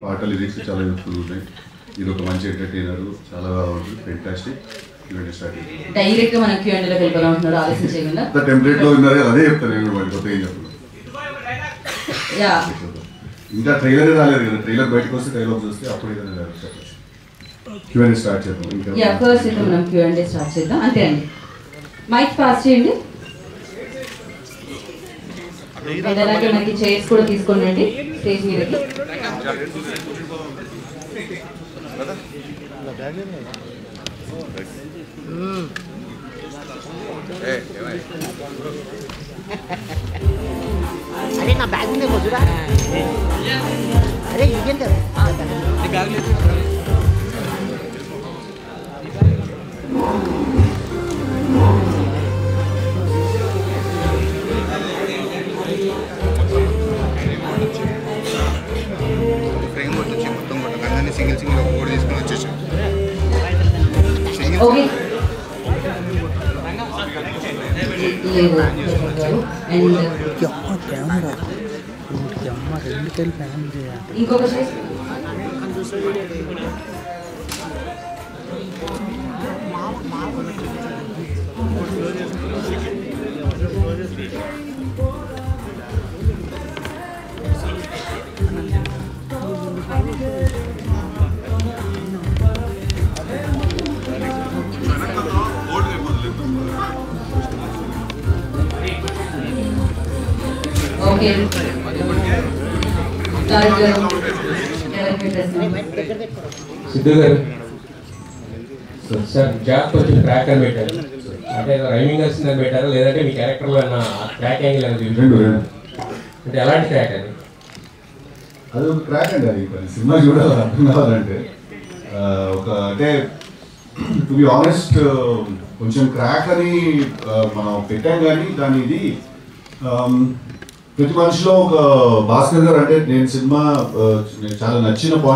పాట లిరిక్స్ చాలా యూత్ఫుల్ ఉన్నాయి. ఇది ఒక మంచి ఎంటర్టైనర్, చాలా బాగుంటుంది, ఫెంటాస్టిక్. ఈవెంట్ స్టార్ట్ చేయండి. డైరెక్ట్ గా మనం Q&A లోకి వెళ్ళిపోవాలనుకుంటున్నాడు, ఆలోచన చేయకుండా. టెంప్లెట్ లో ఉన్నారు, అదే చెప్తాను నేను. మరి కొత్త ఏం చెప్పను. యా ఇంకా ట్రైలర్ రాలేదు కదా, ట్రైలర్ బయటకు వస్తే డైలాగ్ చూస్తే అప్పుడు Q&A స్టార్ట్ చేద్దాం. ఇంకా యా ఫస్ట్ అయితే మనం Q&A స్టార్ట్ చేద్దాం. అంతే అండి, మైక్ పాస్ చేయండి. అలాగే మనకి చైర్స్ కూడా తీసుకోండి స్టేజ్ మీదకి. अरे ना बैग में मजूरा अरे ये क्या ఫ్రేమ్ వచ్చి మొత్తం కొట్టగానే సింగిల్ సింగిల్ ఒక కోడ్ తీసుకొని వచ్చేసాం. ఓకే ఇంకొక చైర్. ఓకే సిద్ధు గారు సార్ జాబ్ కొంచెం ట్రాక్ అని పెట్టారు, అంటే రైమింగ్ వస్తుందని పెట్టారా లేదంటే మీ క్యారెక్టర్లో అన్న ట్రాక్ యాంగిల్ అని అంటే ఎలాంటి ట్రాక్ అని? అది ఒక ట్రాక్ అండి. అది సినిమా చూడాలి, అర్థం కావాలంటే ఒక అంటే టు బి ఆనెస్ట్ కొంచెం క్రాక్ అని మనం పెట్టాం, కానీ దాని ఇది ప్రతి మనిషిలో ఒక భాస్కర్ గారు అంటే నేను సినిమా చాలా నచ్చిన పాయింట్